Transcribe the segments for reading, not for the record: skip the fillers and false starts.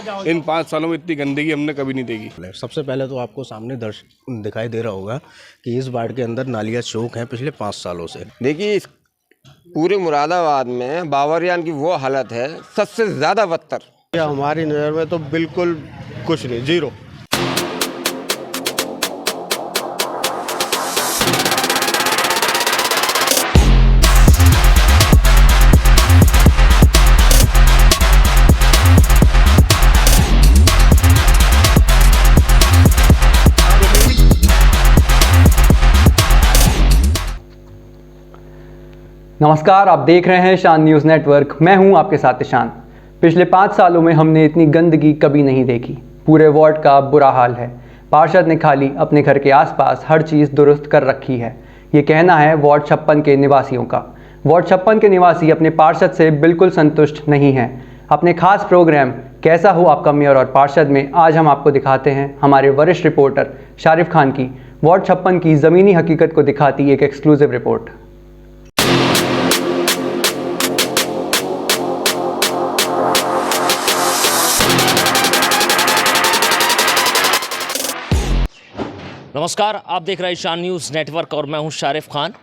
इन 5 सालों में इतनी गंदगी हमने कभी नहीं देखी। सबसे पहले तो आपको सामने दिखाई दे रहा होगा कि इस वार्ड के अंदर नालियाँ चौक हैं पिछले 5 सालों से। देखिए, इस पूरे मुरादाबाद में बावरियान की वो हालत है सबसे ज़्यादा बदतर। हमारी नज़र में तो बिल्कुल कुछ नहीं, जीरो। नमस्कार, आप देख रहे हैं शान न्यूज़ नेटवर्क। मैं हूं आपके साथ ईशान। पिछले 5 सालों में हमने इतनी गंदगी कभी नहीं देखी। पूरे वार्ड का बुरा हाल है। पार्षद ने खाली अपने घर के आसपास हर चीज़ दुरुस्त कर रखी है, ये कहना है वार्ड 56 के निवासियों का। वार्ड 56 के निवासी अपने पार्षद से बिल्कुल संतुष्ट नहीं हैं। अपने खास प्रोग्राम कैसा हो आपका मेयर और पार्षद में आज हम आपको दिखाते हैं हमारे वरिष्ठ रिपोर्टर शारिफ खान की वार्ड 56 की ज़मीनी हकीकत को दिखाती एक एक्सक्लूसिव रिपोर्ट। नमस्कार, आप देख रहे हैं शान न्यूज़ नेटवर्क और मैं हूं शारिफ खान।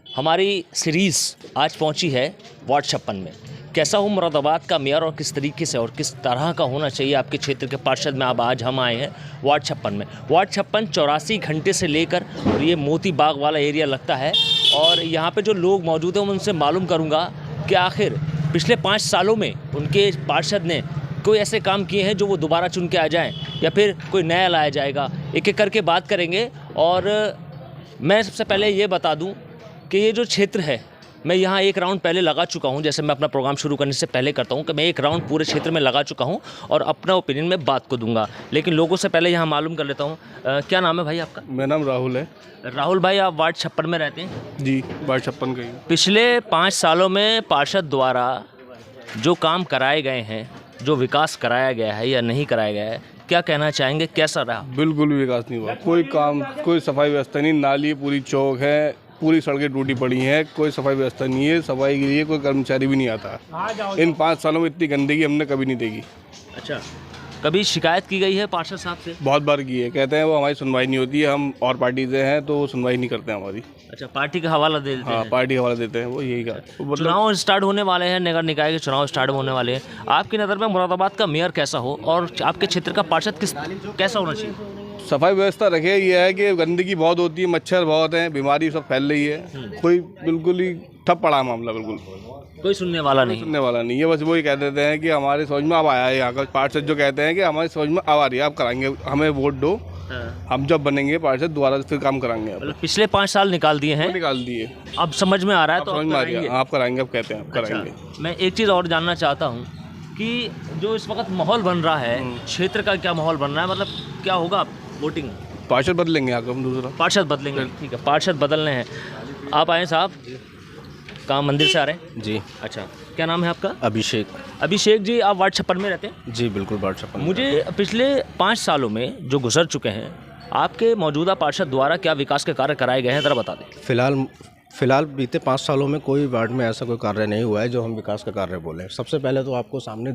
हमारी सीरीज़ आज पहुंची है वार्ड 56 में। कैसा हो मुरादाबाद का मेयर और किस तरीके से और किस तरह का होना चाहिए आपके क्षेत्र के पार्षद में। अब आज हम आए हैं वार्ड 56 में। वार्ड 56 84 घंटे से लेकर और ये मोती बाग वाला एरिया लगता है। और यहाँ पे जो लोग मौजूद हैं मैं उनसे मालूम करूँगा कि आखिर पिछले 5 सालों में उनके पार्षद ने कोई ऐसे काम किए हैं जो वो दोबारा चुन के आ जाएं या फिर कोई नया लाया जाएगा। एक एक करके बात करेंगे। और मैं सबसे पहले ये बता दूं कि ये जो क्षेत्र है, मैं यहाँ एक राउंड पहले लगा चुका हूँ। जैसे मैं अपना प्रोग्राम शुरू करने से पहले करता हूँ कि मैं एक राउंड पूरे क्षेत्र में लगा चुका हूँ और अपना ओपिनियन में बात को दूंगा। लेकिन लोगों से पहले यहाँ मालूम कर लेता हूँ। क्या नाम है भाई आपका? मेरा नाम राहुल है। राहुल भाई, आप वार्ड 56 में रहते हैं? जी, वार्ड 56 का ही। पिछले 5 सालों में पार्षद द्वारा जो काम कराए गए हैं, जो विकास कराया गया है या नहीं कराया गया है, क्या कहना चाहेंगे? कैसा रहा? बिल्कुल भी विकास नहीं हुआ। कोई काम, कोई सफाई व्यवस्था नहीं। नाली पूरी चौक है, पूरी सड़कें टूटी पड़ी हैं, कोई सफाई व्यवस्था नहीं है। सफाई के लिए कोई कर्मचारी भी नहीं आता। इन 5 सालों में इतनी गंदगी हमने कभी नहीं देखी। अच्छा, कभी शिकायत की गई है पार्षद साहब से? बहुत बार की है। कहते हैं वो हमारी सुनवाई नहीं होती है, हम और पार्टी से हैं तो वो सुनवाई नहीं करते हैं हमारी। अच्छा, पार्टी का हवाला दे देते हाँ, हैं? पार्टी हवाला देते हैं, वो यही कहा। चुनाव स्टार्ट होने वाले हैं, नगर निकाय के चुनाव स्टार्ट होने वाले हैं। आपकी नज़र में मुरादाबाद का मेयर कैसा हो और आपके क्षेत्र का पार्षद कैसा होना चाहिए? सफाई व्यवस्था रखे। ये है कि गंदगी बहुत होती है, मच्छर बहुत हैं, बीमारी सब फैल रही है। कोई बिल्कुल ही ठप पड़ा है मामला, बिल्कुल कोई सुनने वाला नहीं। सुनने वाला नहीं है। बस वो ही कह देते हैं कि हमारे समझ में अब आया है। यहाँ का पार्षद जो कहते हैं कि हमारे समझ में अब आ रही है, आप कराएंगे, हमें वोट दो। हाँ। हम जब बनेंगे पार्षद दोबारा फिर काम कराएंगे। मतलब पिछले 5 साल निकाल दिए हैं, निकाल दिए। अब समझ में आ रहा है तो समझ में आ रही है, आप कराएंगे, अब कहते हैं आप कराएंगे। अच्छा, मैं एक चीज़ और जानना चाहता हूँ कि जो इस वक्त माहौल बन रहा है क्षेत्र का, क्या माहौल बन रहा है? मतलब क्या होगा वोटिंग? पार्षद बदलेंगे, आगे हम दूसरा पार्षद बदलेंगे। ठीक है, पार्षद बदलने हैं। आप आए साहब, कहाँ मंदिर से आ रहे हैं? जी। अच्छा, क्या नाम है आपका? अभिषेक। अभिषेक जी, आप वार्ड 56 में रहते हैं? जी बिल्कुल, वार्ड 56। मुझे पिछले 5 सालों में जो गुजर चुके हैं, आपके मौजूदा पार्षद द्वारा क्या विकास के कार्य कराए गए हैं, ज़रा बता दें। फिलहाल बीते 5 सालों में कोई वार्ड में ऐसा कोई कार्य नहीं हुआ है जो हम विकास का कार्य बोलें। सबसे पहले तो आपको सामने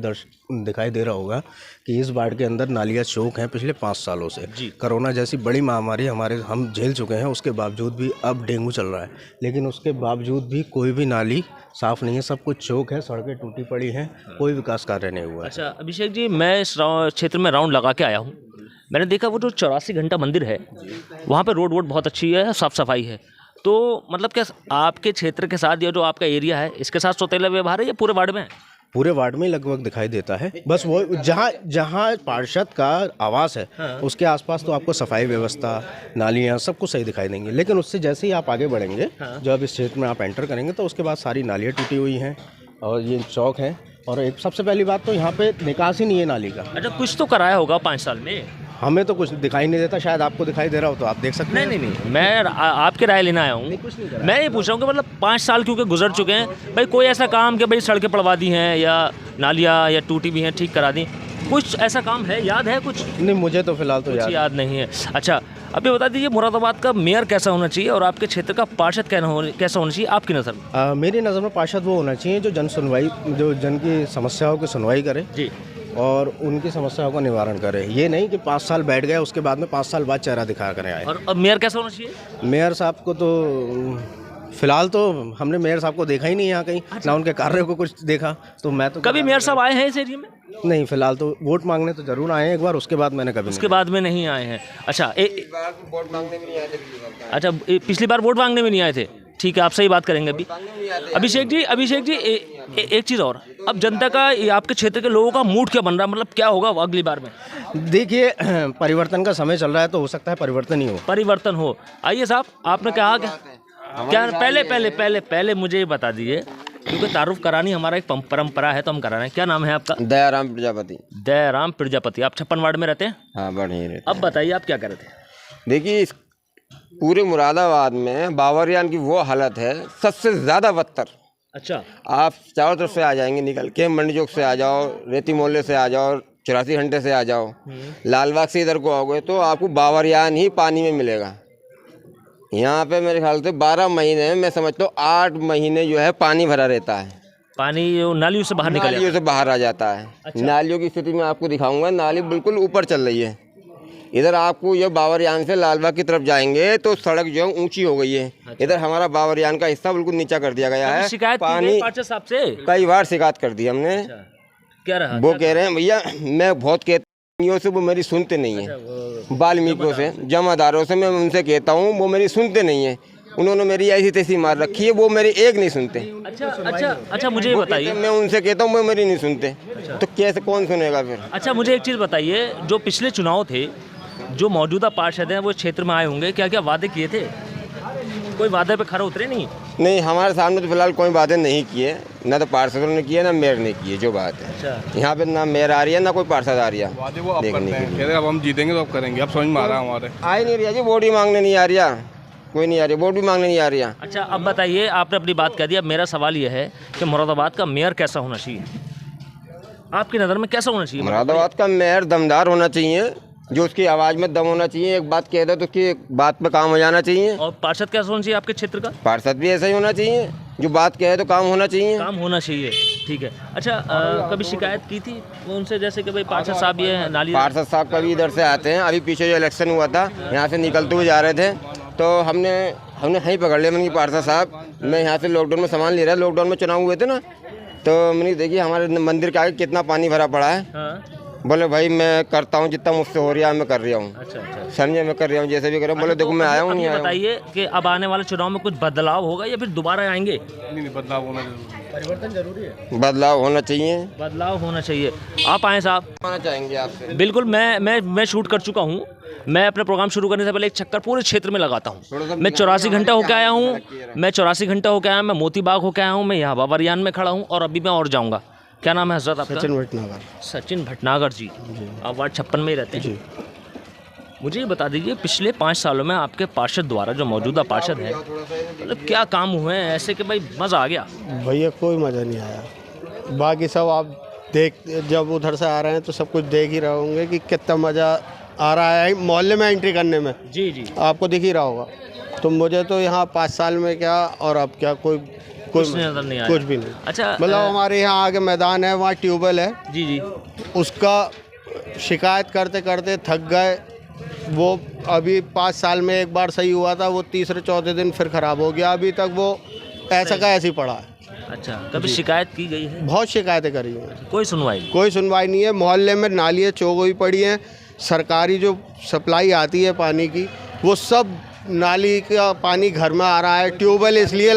दिखाई दे रहा होगा कि इस वार्ड के अंदर नालियाँ चौक हैं पिछले 5 सालों से। कोरोना जैसी बड़ी महामारी हम झेल चुके हैं, उसके बावजूद भी अब डेंगू चल रहा है, लेकिन उसके बावजूद भी कोई भी नाली साफ़ नहीं है। सब कुछ चौक है, सड़कें टूटी पड़ी हैं, कोई विकास कार्य नहीं हुआ है। अच्छा अभिषेक जी, मैं इस क्षेत्र में राउंड लगा के आया हूँ। मैंने देखा वो जो 84 घंटा मंदिर है, वहाँ पर रोड बहुत अच्छी है, साफ़ सफाई है। तो मतलब क्या आपके क्षेत्र के साथ या जो आपका एरिया है, इसके साथ सौतेला व्यवहार है या पूरे वार्ड में है? पूरे वार्ड में लगभग दिखाई देता है। बस वो जहाँ पार्षद का आवास है, हाँ, उसके आसपास तो आपको सफाई व्यवस्था, नालियाँ, सब कुछ सही दिखाई देंगे। लेकिन उससे जैसे ही आप आगे बढ़ेंगे, हाँ, जब इस क्षेत्र में आप एंटर करेंगे तो उसके बाद सारी नालियाँ टूटी हुई हैं और ये चौक है। और एक सबसे पहली बात तो यहाँ पे निकास ही नहीं है नाली का। अच्छा, कुछ तो कराया होगा 5 साल में? हमें तो कुछ दिखाई नहीं देता, शायद आपको दिखाई दे रहा हो तो आप देख सकते हैं। नहीं, मैं आपकी राय लेना आया हूँ। मैं ये पूछ रहा हूँ कि मतलब 5 साल क्योंकि गुजर चुके हैं भाई, कोई ऐसा काम कि भाई सड़कें पड़वा दी हैं या नालियाँ या टूटी भी हैं ठीक करा दी, कुछ ऐसा काम है, याद है कुछ? नहीं, मुझे तो फिलहाल तो याद नहीं है। अच्छा, अब ये बता दीजिए मुरादाबाद का मेयर कैसा होना चाहिए और आपके क्षेत्र का पार्षद कैसा होना चाहिए आपकी नज़र में? मेरी नज़र में पार्षद वो होना चाहिए जो जन की समस्याओं की सुनवाई करे जी, और उनकी समस्याओं का निवारण करे। ये नहीं कि 5 साल बैठ गए उसके बाद में 5 साल बाद चेहरा दिखा कर आए। और अब मेयर कैसा होना चाहिए? मेयर साहब को तो फिलहाल तो हमने मेयर साहब को देखा ही नहीं यहाँ कहीं, ना उनके कार्यों को कुछ देखा। तो मैं तो कभी मेयर साहब आए हैं इस एरिया में? नहीं, फिलहाल तो वोट मांगने तो जरूर आए हैं एक बार, उसके बाद मैंने कभी उसके बाद में नहीं आए हैं। अच्छा अच्छा, पिछली बार वोट मांगने में नहीं आए थे। ठीक है, आप सही बात करेंगे अभी। अभिषेक जी एक चीज़ और, अब जनता का, आपके क्षेत्र के लोगों का मूड क्या बन रहा है, मतलब क्या होगा अगली बार में? देखिए, परिवर्तन का समय चल रहा है तो हो सकता है परिवर्तन ही हो। परिवर्तन हो। आइए साहब, आपने कहा क्या पहले मुझे ये बता दीजिए, क्योंकि तारुफ करानी हमारा एक परंपरा है तो हम करा रहे हैं। क्या नाम है आपका? दयाराम प्रजापति। दयाराम प्रजापति। आप 56 वार्ड में रहते हैं? हाँ, बढ़िया रहते। अब बताइए आप क्या कर रहे थे? देखिए, इस पूरे मुरादाबाद में बावरियान की वो हालत है सबसे ज़्यादा बदतर। अच्छा, आप चारों तरफ से आ जाएंगे निकल के, मंडी चौक से आ जाओ, रेती मोहल्ले से आ जाओ, 84 घंटे से आ जाओ, लालबाग से इधर को आओगे तो आपको बावरियान ही पानी में मिलेगा। यहाँ पे मेरे ख्याल से 12 महीने में मैं समझता हूँ 8 महीने जो है पानी भरा रहता है। पानी नालियों से बाहर निकल नालियों से बाहर आ जाता है। अच्छा। नालियों की स्थिति में आपको दिखाऊंगा, नाली बिल्कुल ऊपर चल रही है। इधर आपको ये बावरियान से लालबाग की तरफ जाएंगे तो सड़क जो है ऊंची हो गई है। अच्छा। इधर हमारा बावरियान का हिस्सा बिल्कुल नीचा कर दिया गया है। शिकायत पानी पार्षद साहब से कई बार शिकायत कर दी हमने। क्या रहा? वो कह रहे हैं भैया, मैं बहुत कहता हूँ से, वो मेरी सुनते नहीं है। वाल्मीकियों से, जमादारों से मैं उनसे कहता हूँ, वो मेरी सुनते नहीं है। उन्होंने मेरी ऐसी तैसी मार रखी है, वो मेरी एक नहीं सुनते। अच्छा, मुझे ये बताइए। मैं उनसे कहता हूँ, वो मेरी नहीं सुनते। तो कैसे कौन सुनेगा फिर? अच्छा, मुझे एक चीज़ बताइए, जो पिछले चुनाव थे, जो मौजूदा पार्षद हैं वो क्षेत्र में आए होंगे, क्या क्या वादे किए थे? कोई वादे पे खरे उतरे नहीं? नहीं, हमारे सामने तो फिलहाल कोई बातें नहीं किए, ना तो पार्षदों ने किए ना मेयर ने किए। जो बात है, अच्छा, यहाँ पे ना मेयर आ रही है ना कोई पार्षद आ रही है वादे वो अब देखने करते के हैं, लिए। कह रहे अब हम जीतेंगे तो अब करेंगे। अब समझ में आ रहा है हमारे। आ ही नहीं रही है जी, वोट ही मांगने नहीं आ रही है, कोई नहीं आ रही, वोट भी मांगने नहीं आ रही है। अच्छा, अब बताइए, आपने अपनी बात कह दी। अब मेरा सवाल ये है कि मुरादाबाद का मेयर कैसा होना चाहिए आपकी नज़र में? कैसा होना चाहिए मुरादाबाद का मेयर दमदार होना चाहिए, जो उसकी आवाज़ में दम होना चाहिए। एक बात कह दे तो उसकी एक बात पे काम हो जाना चाहिए। और पार्षद कैसा होना चाहिए आपके क्षेत्र का? पार्षद भी ऐसा ही होना चाहिए, जो बात कहे तो काम होना चाहिए। काम होना चाहिए, ठीक है। अच्छा, कभी शिकायत की थी उनसे, जैसे कि भाई पार्षद साहब ये नाली? पार्षद साहब कभी इधर से आते हैं, अभी पीछे जो इलेक्शन हुआ था यहाँ से निकलते हुए जा रहे थे तो हमने यहीं पकड़ लिया। मैंने पार्षद साहब, मैं यहाँ से लॉकडाउन में सामान ले रहा, लॉकडाउन में चुनाव हुए थे ना, तो मैंने देखिए हमारे मंदिर के आगे कितना पानी भरा पड़ा है। हाँ। बोले भाई मैं करता हूँ जितना मुझसे हो रहा है मैं कर रहा हूँ। अच्छा अच्छा, समझे, मैं कर रहा हूँ जैसे भी कर रहा हूँ। बोले देखो मैं आया हूँ, नहीं आया हूँ। बताइए कि अब आने वाले चुनाव में कुछ बदलाव होगा या फिर दोबारा आएंगे? नहीं, बदलाव होना जरूरी है। परिवर्तन जरूरी है। बदलाव होना चाहिए। बदलाव होना चाहिए। आप आए साहब? आना चाहेंगे आपसे? बिल्कुल, मैं शूट कर चुका हूँ। मैं अपने प्रोग्राम शुरू करने से पहले एक चक्कर पूरे क्षेत्र में लगाता हूँ। मैं 84 घंटा होकर आया हूँ, मैं मोती बाग होकर आया हूँ, मैं यहाँ बावरियान में खड़ा हूँ और अभी मैं और जाऊँगा। क्या नाम है हजरत आपका? सचिन भटनागर। सचिन भटनागर जी, आप वार्ड 56 में ही रहते हैं जी। मुझे ये बता दीजिए, पिछले 5 सालों में आपके पार्षद द्वारा, जो मौजूदा पार्षद है, मतलब क्या काम हुए हैं ऐसे कि भाई मज़ा आ गया? भैया कोई मज़ा नहीं आया। बाकी सब आप देख, जब उधर से आ रहे हैं तो सब कुछ देख ही रहे होंगे कि कितना मज़ा आ रहा है मोहल्ले में एंट्री करने में। जी जी, आपको दिख ही रहा होगा। तो मुझे तो यहाँ 5 साल में क्या और अब क्या कोई नज़र नहीं आया। कुछ भी नहीं। अच्छा, मतलब हमारे यहाँ आगे मैदान है, वहाँ ट्यूबवेल है। जी जी, उसका शिकायत करते करते थक गए। वो अभी 5 साल में एक बार सही हुआ था, वो तीसरे चौथे दिन फिर ख़राब हो गया। अभी तक वो ऐसा का ऐसे ही पड़ा है। अच्छा, कभी शिकायत की गई है? बहुत शिकायतें करी हैं, कोई सुनवाई नहीं? कोई सुनवाई नहीं है। मोहल्ले में नालियाँ चौक हुई पड़ी हैं। सरकारी जो सप्लाई आती है पानी की, वो सब नाली का पानी घर में आ रहा है। ट्यूबवेल इसलिए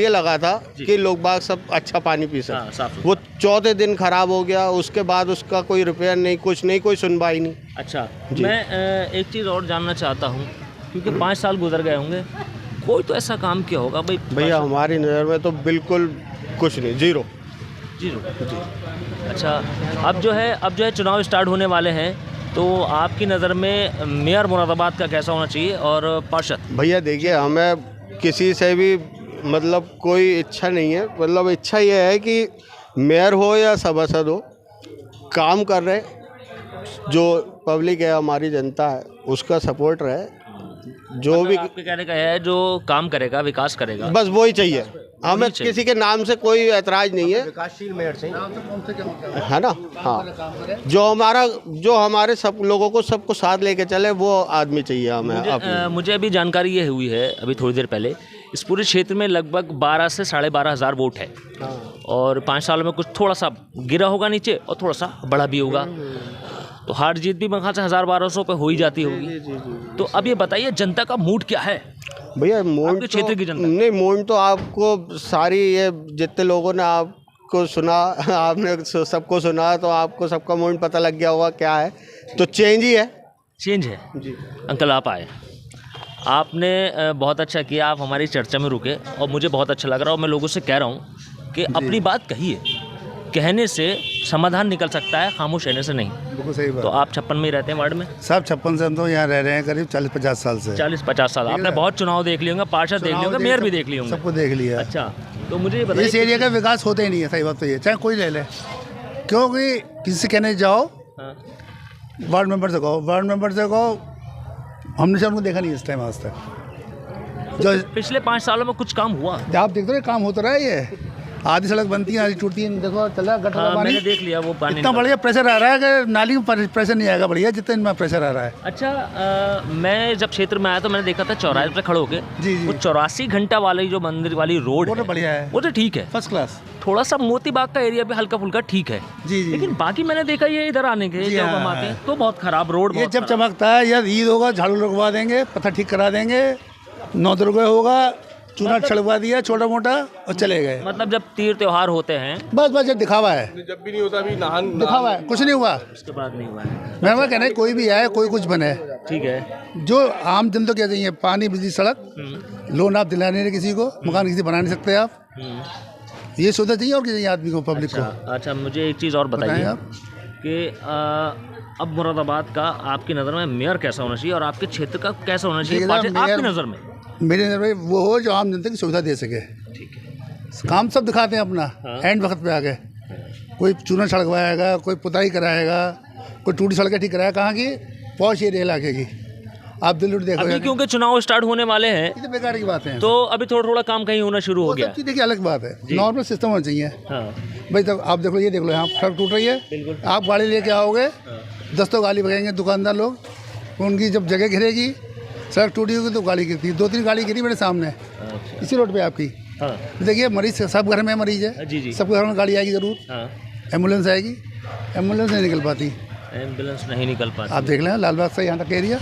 लगा था कि लोग बाग सब अच्छा पानी पी हाँ, सकें। साफ। वो चौथे दिन ख़राब हो गया, उसके बाद उसका कोई रिपेयर नहीं, कुछ नहीं, कोई सुनवाई नहीं। अच्छा, मैं एक चीज़ और जानना चाहता हूँ, क्योंकि 5 साल गुजर गए होंगे, कोई तो ऐसा काम किया होगा भाई? भैया हमारी नज़र में तो बिल्कुल कुछ नहीं, जीरो। अच्छा, अब जो है चुनाव स्टार्ट होने वाले हैं, तो आपकी नज़र में मेयर मुरादाबाद का कैसा होना चाहिए और पार्षद? भैया देखिए, हमें किसी से भी मतलब कोई इच्छा नहीं है। मतलब इच्छा ये है कि मेयर हो या सभासद हो, काम कर रहे, जो पब्लिक है हमारी जनता है उसका सपोर्ट रहे। जो मतलब भी आपके कहने का है, जो काम करेगा, विकास करेगा, बस वही चाहिए हमें चाहिए। किसी के नाम से कोई ऐतराज नहीं है, विकासशील मेयर चाहिए। है ना। हाँ, जो हमारे सब लोगों को सबको साथ लेके चले वो आदमी चाहिए हमें। मुझे अभी जानकारी ये हुई है अभी थोड़ी देर पहले, इस पूरे क्षेत्र में लगभग 12 से 12,500 वोट है और 5 सालों में कुछ थोड़ा सा गिरा होगा नीचे और थोड़ा सा बढ़ा भी होगा, तो हार जीत भी मेरे ख्याल से 1,000-1,200 पे हो ही जाती होगी। तो अब ये बताइए जनता का मूड क्या है भैया? मूड आपके क्षेत्र की जनता? नहीं, मूड तो आपको सारी ये जितने लोगों ने आपको सुना, आपने सबको सुना, तो आपको सबका मूड पता लग गया होगा क्या है। तो चेंज ही है। चेंज है जी। अंकल आप आए, आपने बहुत अच्छा किया, आप हमारी चर्चा में रुके और मुझे बहुत अच्छा लग रहा है और मैं लोगों से कह रहा हूँ कि अपनी बात कहिए, कहने से समाधान निकल सकता है, खामोश रहने से नहीं। बिल्कुल सही बात। तो आप 56 में ही रहते हैं वार्ड में? सब 56 से हम तो यहाँ रह रहे हैं करीब 40-50 साल से। 40-50 साल। आपने बहुत चुनाव देख लिए होंगे, पार्षद देख लिए होंगे, मेयर भी देख लिए होंगे। सबको देख लिया। अच्छा, तो मुझे ये बताइए इस एरिया का विकास होता ही नहीं है, सही बात तो ये, चाहे कोई ले ले, क्योंकि किसी से कहने जाओ, वार्ड मेंबर से कहो, हमने से उनको देखा नहीं इस टाइम आज तक। जो पिछले 5 सालों में कुछ काम हुआ? आप देखते हो काम होता रहा है, ये आधी सड़क बनती है, आधी टूटती है, देखो चल रहा है गटर का पानी। मैंने देख लिया वो पानी इतना बढ़िया प्रेशर आ रहा है कि नाली में प्रेशर नहीं आएगा बढ़िया जितना इनमें प्रेशर आ रहा है। अच्छा, मैं जब क्षेत्र में आया तो मैंने देखा था चौराहे पे खड़े होके, जी। वो 84 घंटा वाली जो मंदिर वाली रोड वो तो है, बढ़िया है, वो तो ठीक है, फर्स्ट क्लास। थोड़ा सा मोती बाग का एरिया भी हल्का फुल्का ठीक है जी। लेकिन बाकी मैंने देखा ये इधर आने के जब हम आते हैं तो बहुत खराब रोड। ये जब चमकता है या ईद होगा झाड़ू लगवा देंगे, पत्थर ठीक करा देंगे, 9 रुपये होगा, चूना छड़वा दिया छोटा मोटा और चले गए। मतलब जब तीर त्योहार होते हैं बस जब दिखावा है, जब भी नहीं होता अभी नहान दिखावा है, कुछ नहीं हुआ। उसके बाद नहीं हुआ है। मैं कहना है कोई भी आए, कोई कुछ बने, ठीक है। जो आम जन तो क्या चाहिए, पानी, बिजली, सड़क, लोन आप दिला नहीं रहे किसी को, मकान किसी बना नहीं सकते आप, ये सुविधा चाहिए और क्या चाहिए आदमी को, पब्लिक को। अच्छा, मुझे एक चीज़ और बताइए आप कि अब मुरादाबाद का आपकी नज़र में मेयर कैसा होना चाहिए और आपके क्षेत्र का कैसा होना चाहिए आपकी नज़र में? मेरे नज़र में वो हो जो आम जनता की सुविधा दे सके। ठीक है। काम सब दिखाते हैं अपना, एंड वक्त पे आके कोई चूना छड़वाएगा, कोई पुताई कराएगा, कोई टूटी सड़कें ठीक कराएगा, कहाँ की पौष एरिया इलाके की। आप दिल्ली देखो अभी क्योंकि चुनाव स्टार्ट होने वाले हैं, ये तो बेकार की बात है, तो अभी थोड़ा थोड़ा काम कहीं होना शुरू हो गया। सब चीज़ देखिए अलग बात है, नॉर्मल सिस्टम होना चाहिए। हाँ। भाई तब आप देख लो, ये देख लो, यहाँ सड़क टूट रही है, आप गाड़ी लेके आओगे, 10 तो गाली भगाएंगे दुकानदार लोग, उनकी जब जगह घिरेगी, सड़क टूटी होगी तो गाड़ी गिरती है। 2-3 गाड़ी गिरी मेरे सामने इसी रोड पे आपकी। हाँ। देखिए मरीज सब घर में मरीज है, जी। सबके घर में गाड़ी आएगी ज़रूर, हाँ। एम्बुलेंस आएगी, एम्बुलेंस नहीं निकल पाती। एम्बुलेंस नहीं निकल पाती। आप देख लें लाल बाग से यहाँ तक एरिया,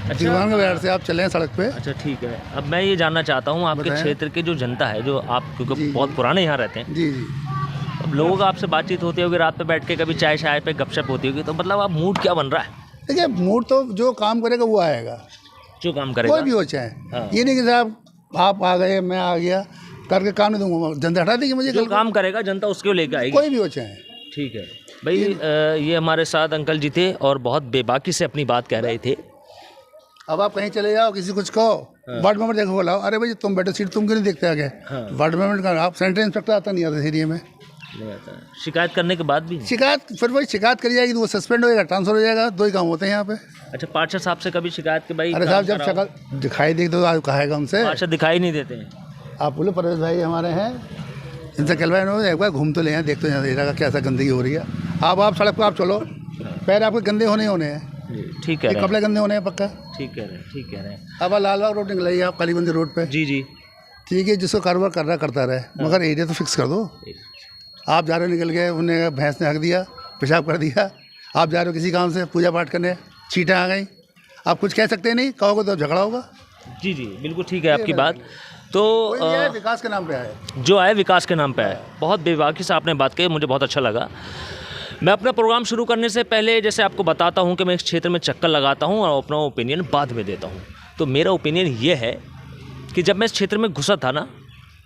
दीवान के बाहर से आप चले सड़क पे। अच्छा, ठीक है। अब मैं ये जानना चाहता हूँ आपके क्षेत्र के जो जनता है, जो आप क्योंकि बहुत पुराने यहाँ रहते हैं, जी। अब लोगों का आपसे बातचीत होती होगी रात पे बैठ के, कभी चाय शाय पे गपशप होती होगी, तो मतलब आप मूड क्या बन रहा है? देखिए मूड तो जो काम करेगा वो आएगा, जो काम करेगा कोई भी हो चाहे। ये नहीं कि साहब आप आ गए मैं आ गया करके काम नहीं दूंगा, जनता हटा देगी मुझे। जो काम करेगा जनता उसको लेकर आएगी, कोई भी हो चाहे। ठीक है भाई। ये हमारे साथ अंकल जी थे और बहुत बेबाकी से अपनी बात कह रहे थे। अब आप कहीं चले जाओ, किसी कुछ कहो, वार्ड मेंबर देखो, बोलाओ, अरे भाई तुम बैठो सीट, तुम क्यों नहीं देखते आगे? वार्ड मेंबर का आप सैनिटरी इंस्पेक्टर आता नहीं आता एरिया में, नहीं आता है। शिकायत करने के बाद भी शिकायत, फिर वही शिकायत करी जाएगी तो वो सस्पेंड हो जाएगा, ट्रांसफर हो जाएगा, 2 ही काम होते हैं यहाँ पे। अच्छा, पार्षद साहब से कभी शिकायत के भाई? अरे साहब जब शक्ल दिखाई देगी तो आप कहेगा उनसे, पार्षद दिखाई नहीं देते हैं। आप बोले परवेश भाई हमारे हैं, इनसे कहलवाए एक बार घूम तो ले हैं, देख तो यहाँ एरिया का कैसा गंदगी हो रही है। आप सड़क पर आप चलो, पैर आपके गंदे होने होने हैं, ठीक है, कपड़े गंदे होने हैं पक्का। ठीक कह रहे हैं, ठीक कह रहे हैं। अब लाल बाग रोड निकलाइए आप, कालीबंदी रोड पे। जी। ठीक है, जिसको कारोबार कर रहा करता रहे, मगर एरिया तो फिक्स कर दो। आप जा रहे हो निकल गए, उन्हें भैंस ने हक दिया, पेशाब कर दिया, आप जा रहे हो किसी काम से पूजा पाठ करने, चीटें आ गई, आप कुछ कह सकते नहीं, कहोगे तो झगड़ा होगा। जी, बिल्कुल ठीक है आपकी बात। तो विकास के नाम पे आए, जो आए विकास के नाम पे आए। बहुत बेबाकी से आपने बात कही, मुझे बहुत अच्छा लगा। मैं अपना प्रोग्राम शुरू करने से पहले जैसे आपको बताता हूं कि मैं इस क्षेत्र में चक्कर लगाता हूं और अपना ओपिनियन बाद में देता हूं। तो मेरा ओपिनियन ये है कि जब मैं इस क्षेत्र में घुसा था ना,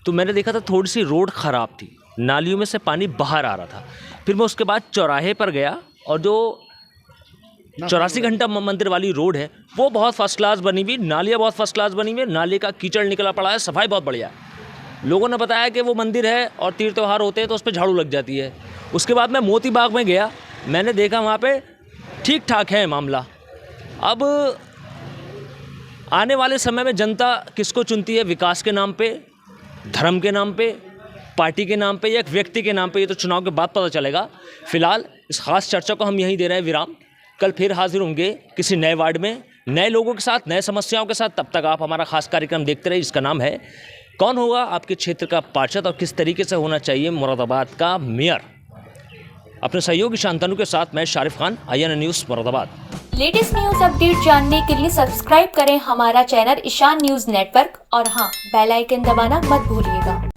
तो मैंने देखा था थोड़ी सी रोड ख़राब थी, नालियों में से पानी बाहर आ रहा था। फिर मैं उसके बाद चौराहे पर गया और जो 84 घंटा मंदिर वाली रोड है वो बहुत फर्स्ट क्लास बनी हुई, नालियाँ बहुत फर्स्ट क्लास बनी हुई है, नाले का कीचड़ निकला पड़ा है, सफाई बहुत बढ़िया है। लोगों ने बताया कि वो मंदिर है और तीर त्योहार होते हैं तो उस पर झाड़ू लग जाती है। उसके बाद मैं मोती बाग में गया, मैंने देखा वहाँ पे ठीक ठाक है मामला। अब आने वाले समय में जनता किसको चुनती है विकास के नाम पे धर्म के नाम पे, पार्टी के नाम पे या एक व्यक्ति के नाम पे, ये तो चुनाव के बाद पता चलेगा। फिलहाल इस खास चर्चा को हम यहीं दे रहे हैं विराम। कल फिर हाजिर होंगे किसी नए वार्ड में, नए लोगों के साथ, नए समस्याओं के साथ। तब तक आप हमारा खास कार्यक्रम देखते रहिए, जिसका नाम है कौन होगा आपके क्षेत्र का पार्षद और किस तरीके से होना चाहिए मुरादाबाद का मेयर। अपने सहयोगी शांतनु के साथ मैं Sharif Khan, IAN news Moradabad. Latest news update जानने के लिए सब्सक्राइब करें हमारा चैनल ईशान न्यूज नेटवर्क और हाँ, बेल आइकन दबाना मत भूलिएगा।